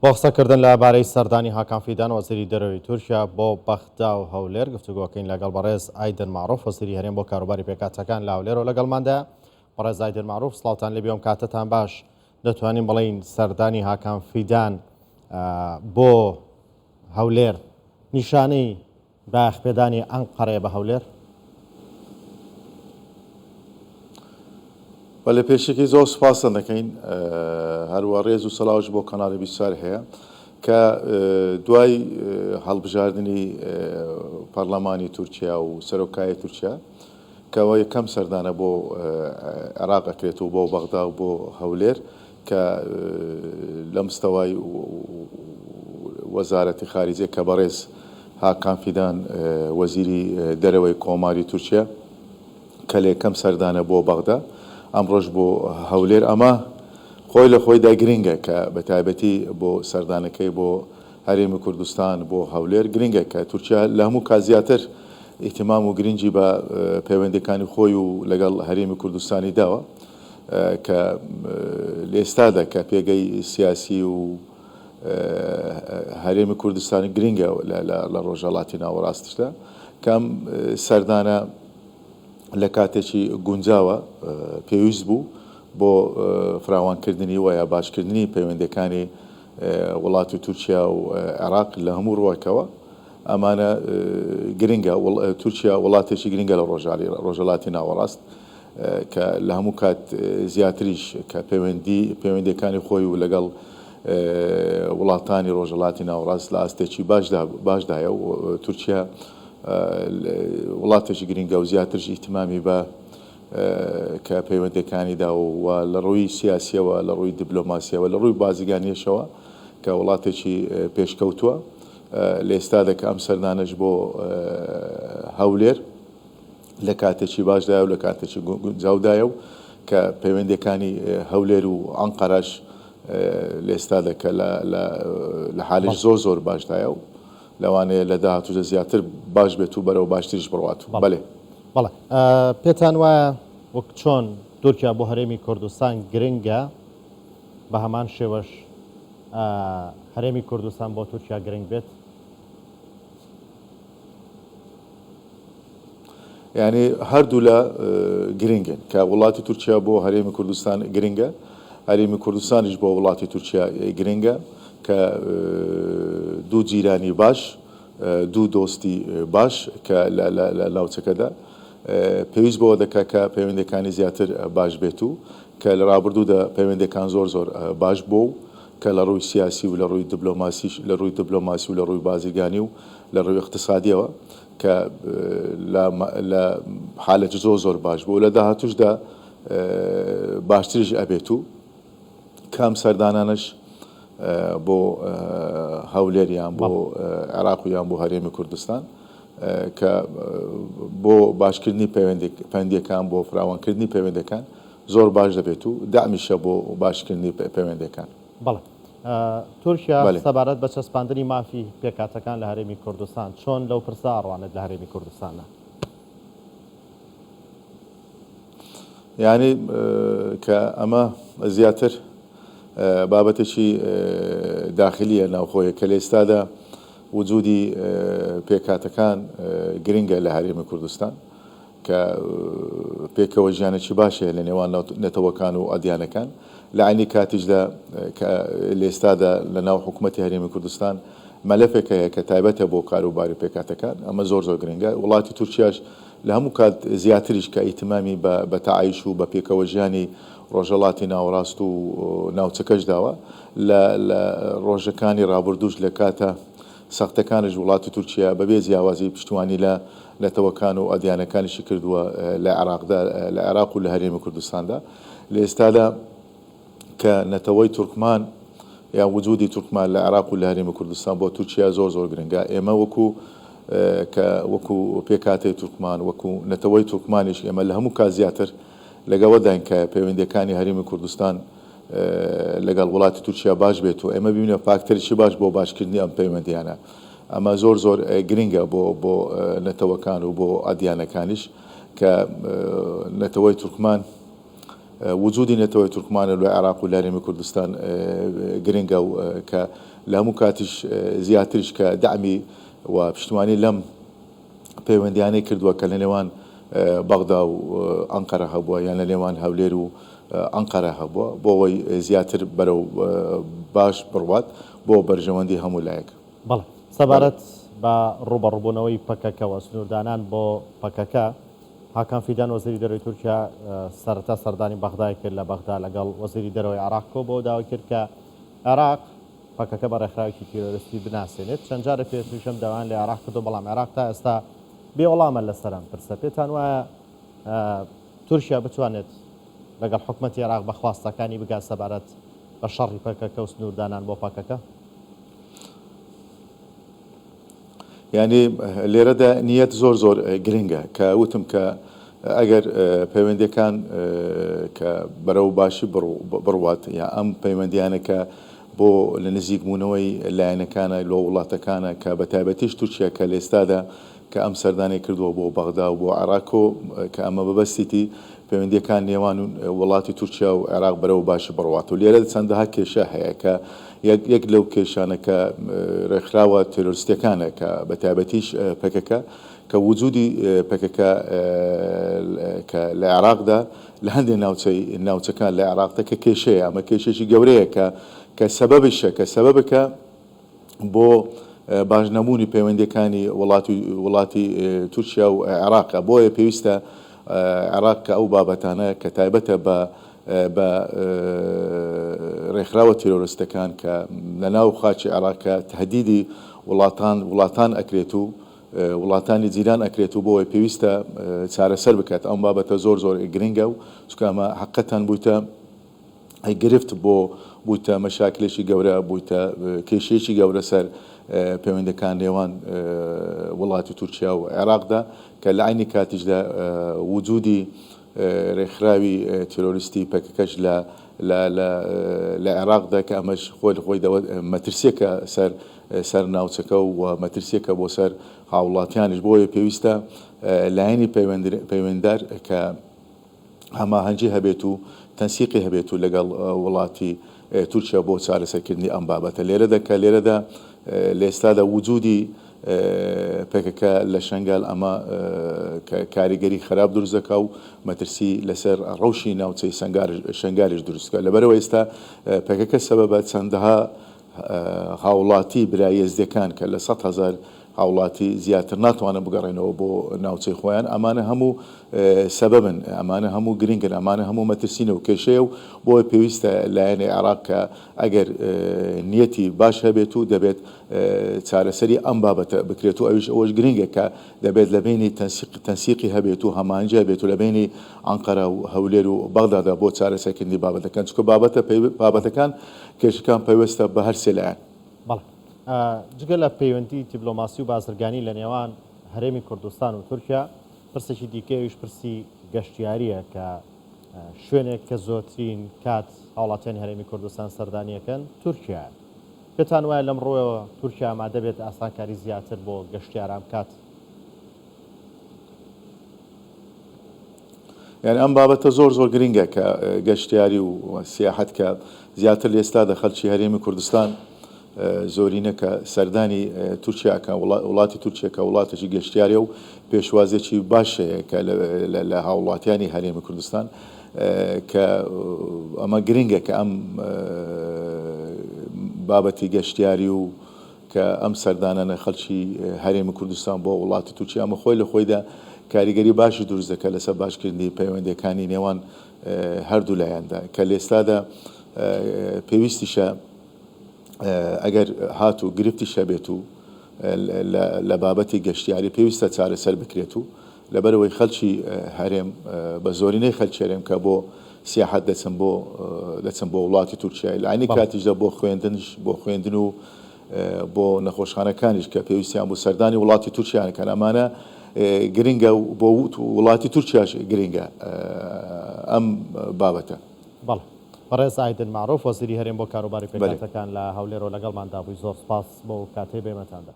بۆ قسەکردن لەبارەی سەردانی هاکان فیدان وەزیری دەرەوەی تورکیا بۆ بەخدا و هەولێر گفتوگۆکەین لەگەڵ بەڕێز ئایدن معروف وەزیری هەرێم بۆ کاروباری پێکاتەکان لە هەولێرەوە لەگەڵماندا. بەڕێز ئایدن معروف سڵاوتان لێ بێم، کاتتان باش. دەتوانین بڵین سەردانی هاکان فیدان بۆ هەولێر نیشانەی باخپێدانی ئەنقەرەیە بە هەولێر؟ بەڵێ پێشێکی زۆر سوپاسان دەکەین، هەروە ڕێز و سەلاوش بۆ کەناڵی بیسار هەیە کە دوای هەڵبژاردننی پەرلەمانی تورکیا و سەرۆکایە تورکیا کەەوە یەکەم سەردانە بۆ عێراق ئەکرێت و بۆ بەغدا و بۆ هەولێر کە لە مستەوای وەزارەتی خارجیە کە بەڕێز هاکان فیدان وەزیری دەرەوەی کۆماری تورکیا کە لە یەکەم سەردانە بۆ بەغدا ئەمڕۆژ بۆ هەولێر. ئەمە خۆی لە خۆیدا گرنگە کە بە تایبەتی بۆ سەردانەکەی بۆ هەرێمی کوردستان بۆ هەولێر گرنگە کە تورکیا لە هەموو کات زیاتر ئیهتیمام و گرنگی بە پەیوەندیەکانی خۆی و لەگەڵ هەرێمی کوردستانی داوە کە لە ئێستادا کە پێگەی سیاسی و هەرێمی کوردستانی گرنگە لە ڕۆژهەڵاتی ناوەڕاستیشدا کەم سەردانە لە کاتێکی گونجاوە پێویست بوو بۆ فراوانکردنی و یا باشکردنی پەیوەندیەکانی وڵاتی تورکیا و عێراق لە هەموو ڕۆیەکەوە. ئەمانە گرنگە، تورکیا وڵاتێکی گرنگە لە ڕۆژهەڵاتی ناوەڕاست کە لە هەموو کات زیاتریش کە پەیوەندیەکانی خۆی و لەگەڵ وڵاتانی ڕۆژهەڵاتی ناوەڕاست لە ئاستێکی باشدایە و تورکیا وڵاتێکی گرنگە و زیاترش ئیهتیمامی بە کە پەیوەندیەکانیدا و لە ڕووی سیاسیەوە لە ڕووی دیبلۆماسیەوە لە ڕووی بازرگانیەشەوە کە وڵاتێکی پێشکەوتووە. لە ئێستادا کە ئەم سەردانەش بۆ هەولێر لە کاتێکی باشدایە و لە کاتێکی گونجاودایە و کە پەیوەندیەکانی هەولێر و ئەنقەرەش لە ئێستادا کە لە حاڵێک زۆر باشدایە و لەوانەیە لە داهاتوودا زیاتر باش بێت و بەرەو باشتریش بڕوات. بەڵێ پێتان وایە وەک چۆن تورکیا بۆ هەرێمی کوردستان گرنگە، بە هەمان شێوەش هەرێمی کوردستان بۆ تورکیا گرنگ بێت؟ یعنی هەردوو لە گرنگن کە وڵاتی تورکیا بۆ هەرێمی کوردستان گرنگە، هەرێمی کوردستانیش بۆ وڵاتی تورکیا گرنگە کە دوو جیرانی باش، دوو دۆستی باش کە لە ناوچەکەدا پێویست بەوە دەکات کە پەیوەندیەکانی زیاتر باش بێت و کە لە ڕابردوودا پەیوەندیەکان زۆر باش بۆ و کە لە ڕووی سیاسی و لە ڕووی دیبلۆماسی و لە ڕووی بازرگانی و لە ڕووی اقتصادیەوە کە لە حالەتی زۆر باش بوو لە داهاتووشدا باشتریش ئەبێت و کام سەردانانش بۆ هەولێر یان بۆ عێراق و یان بۆ هەرێمی کوردستان کە بۆ باشکردنی پەیوەندیەکان بۆ فراوانکردنی پەیوەندیەکان زۆر باش دەبێت و دامیشە بۆ باشکردنی پەیوەندیەکان. بەڵێ تورکیا سەبارەت بە چەسپاندنی مافی پێکاتەکان لە هەرێمی کوردستان چۆن لەو پرسە ئاڕوانێت لە هەرێمی کوردستانە؟ یعنی کە ئەمە زیاتر بابەتێکی داخلیە ناوخۆیە کە لە ئێستادا وجودی پێکاتەکان گرنگە لە هەرێمی کوردستان کە پێکەوە ژیانێکی باشە لە نێوان نەتەوەکان و ئەدیانەکان لە عینی کاتیشدا کە لە ئێستادا لە ناو حکوومەتی هەرێمی کوردستان مەلەفێکەیە کە تایبەتە بۆ کاروباری پێکاتەکان. ئەمە زۆر گرنگە. وڵاتی تورکیاش لە هەموو کات زیاتریش کە ئیهتیمامی بە تەعایش و بە پێکەوە ژیانی ڕۆژهەڵاتی ناوەڕاست و ناوچەکەش داوە لە ڕۆژەکانی ڕابردووش لە کاتە سەختەکانش وڵاتی تورکیا بەبێ جیاوازی پشتیوانی لە نەتەوەکان و ئەدیانەکانیشی کردووە لە عێراق و لە هەرێمی کوردستاندا. لە ئێستادا کە نەتەوەی تورکمان یا وجودی تورکمان لە عێراق و لە هەرێمی کوردستان بۆ تورکیا زۆر گرنگە. ئێمە وەکو پێکاتی تورکمان وەکو نەتەوەی تورکمانیش ئێمە لە هەموو کات زیاتر لەگەڵەداین کە پەیوەندیەکانی هەرێمی کوردستان لەگەڵ وڵاتی تورکیا باش بێت و ئێمە ببینە فاکتەرێکی باش بۆ باشکردنی ئەم پەیوەندیانە. ئەمە زۆر گرنگە بۆ نەتەوەکان و بۆ ئەدیانەکانیش کە نەتەوەی تورکمان وجودی نێتەوەی تورکمانە لە عێراق و لارێمی کوردستان گرنگە و کە لە هەموو کاتیش زیاتریش کە دعمی و پشتیوانی لەم پەیوەندیانەی کردووە کە لە نێوان بەغدا و ئەنقەرە هەبووە یان لە نێوان هەولێر و ئەنقەرە هەبووە بۆ ئەوەی زیاتر بەرەو باش بڕوات بۆ بەرژەوەندی هەموو لایەک. بەڵێ سەبارەت بە ڕوبەڕووبوونەوەی پەکەکەوە سنووردانان بۆ پەکەکە هاکان فیدان وەزیری دەرەوەی تورکیا سەرەتا سەردانی بەغدای کرد لە بەغدا لەگەڵ وەزیری دەرەوەی عێراق کۆ بۆ داوای کرد کە عێراق پەکەکە بە ڕێکخراوێکی تیرۆریستی بناسێنێت چەند جارە پێشم داوایان لە عێراق کردو بەڵام عێراق تا ئێستا بێوەڵامە لەسەرم پرسە پێتان وایە تورکیا بتوانێت لەگەڵ حکوومەتی عێراق بە خواستەکانی بگات سەبارەت بە شەڕی پەکەکە و سنووردانان بۆ پەکەکە؟ یعنی لێرەدا نیەت زۆر گرنگە کە وتم کە ئەگەر پەیوەندیەکان کە بەرەو باشی بڕوات یا ئەم پەیوەندیانەکە بۆ لە نزیکبوونەوەی لایەنەکانە لۆ وڵاتەکانە کە بە تایبەتیش تورکیا کە لە ئێستادا کە ئەم سەردانی کردووە بۆ بەغدا و بۆ عێراقۆ کە ئەمە بەبەستیتی پەیوەندیەکان نێوان وڵاتی تورکیا و عێراق بەرەو باشی بڕوات و لێرە چەندەها کێشە هەیە کە یەک لەو کێشانە کە ڕێکخراوە تێرۆریستەکانە کە بە تایبەتیش پەکەکە کە وجودی پەکەکە کە لە عێراقدا لە هەندێک ناوچەکان لە عێراقدا کە کێشەیە ئەمە کێشێکی گەورەیە کە سەبەبکە بۆ باشنەمونی پەیوەندیەکانی وڵاتی تورکیا و عێراقە بۆیە پێویستە عێراق کە ئەو بابەتانە کە تایبەتە بە ڕێکخراوە تیرۆریستەکان کە لە ناو خاچی عێراقە تهدیدی وڵاتان ئەکرێت و وڵاتانی جیران ئەکرێت و بۆی پێویستە چارەسەر بکات ئەم بابەتە زۆر گرنگە و چونکە ئەمە حەقەتەن بوویتە گرفت بوویتە مەشاکلێکی گەورە بوویتە کێشەیەکی گەورە سەر پەیوەندەکان نێوان وڵاتی تورکیا و عێراقدا کە لە عینی کاتیشدا وجودی ڕێکخراوی تیرۆریستی پەکەکەش لە عێراقدا کە ئەمەش خۆی مەترسیەکە سەر ناوچەکە و مەترسیەکە بۆ سەر هاوڵاتیانش بۆیە پێویستە لایەنی پەیوەنددار کە هەماهەنگی هەبێت و تەنسیقی هەبێت و لەگەڵ وڵاتی تورکیا بۆ چارەسەرکردنی ئەم بابەتە لێرەدا لە ئێستادا وجودی پێکەکە لە شنگال ئەمە کاریگەری خراپ دروست دەکا و مەترسی لەسەر ڕەوشی ناوچەی شنگاریش دروستکە لەبەرەوە ئێستا پێکەکە سەبەبە چەندەها هاوڵاتی برای ێزدەکان کە لە 100,000 هاوڵاتی زیاتر ناتوانن بگەڕێنەوە بۆ ناوچەی خۆیان ئەمانە هەموو سەبەبن ئەمانە هەموو گرنگن ئەمانە هەموو مەترسینە و کێشەیە و بۆی پێویستە لایەنی عێراق کە ئەگەر نیەتی باش هەبێت و دەبێت چارەسەری ئەم بابەتە بکرێت و ئەوش گرنگە کە دەبێت لە بینی تەنسیقی هەبێت و هەمانجە هەبێت و لە بینی ئەنقەرە و هەولێر و بەغدادا بۆ چارەسەرکردنی بابەتەکان چونکە بابەتەکان کێشەکان پێویستە بە هەر سێ لایەن. جگە لە پەیوەندی دیبلۆماسی و بازرگانی لە نێوان هەرێمی کوردستان و تورکیا پرسێکی دیکەویش پرسی گەشتیاریە کە شوێنێک کە زۆرترین کات هاوڵاتیانی هەرێمی کوردستان سەردانیەکەن تورکیا پێتان وایە لەم ڕۆیەوە تورکیا ئامادە بێت ئاسانکاری زیاتر بۆ گەشتیاران کات؟ یعنی ئەم بابەتە زۆر گرنگە کە گەشتیاری و سیاحەت کە زیاتر لە ئێستادا خەڵکی هەرێمی کوردستان زۆرینە کە سەردانی تورکیاکە وڵاتی تورکیاکە وڵاتێکی گەشتیارە و پێشوازێکی باشەیە کە لە هاوڵاتیانی هەرێمی کوردستان کە ئەمە گرنگە کە ئەم بابەتی گەشتیاری و کە ئەم سەردانانە خەڵکی هەرێمی کوردستان بۆ وڵاتی تورکیا ئەمە خۆی لە خۆیدا کاریگەری باشی دروست دەکات لەسەر باشکردنی پەیوەندیەکانی نێوان هەردوو لایەندا کە لە ئێستادا پێویستیشە ئەگەر هات و گرفتی شەبێت و لە بابەتی گەشتیاری پێویستە چارەسەر بکرێت و لەبەرەوەی خەڵکی هەرێم بە زۆرینەی خەڵکی هەرێم کە بۆ سیاحەت دەچن بۆ وڵاتی تورکیا لە عینی کاتیشدا بۆ خوێندن و بۆ نەخۆشخانەکانیش کە پێویستیان بۆ سەردانی وڵاتی تورکیانەکەن ئەمانە گرنگە بۆ وڵاتی تورکیاش گرنگە ئەم بابەتە. بەڕێز ئایدن معروف وەزیری هەرێم بۆ کاروباری پێکاتەکان لە هەولێرەوە لەگەڵماندا بووی زۆر سپاس بۆ کاتەی بێمەتاندا.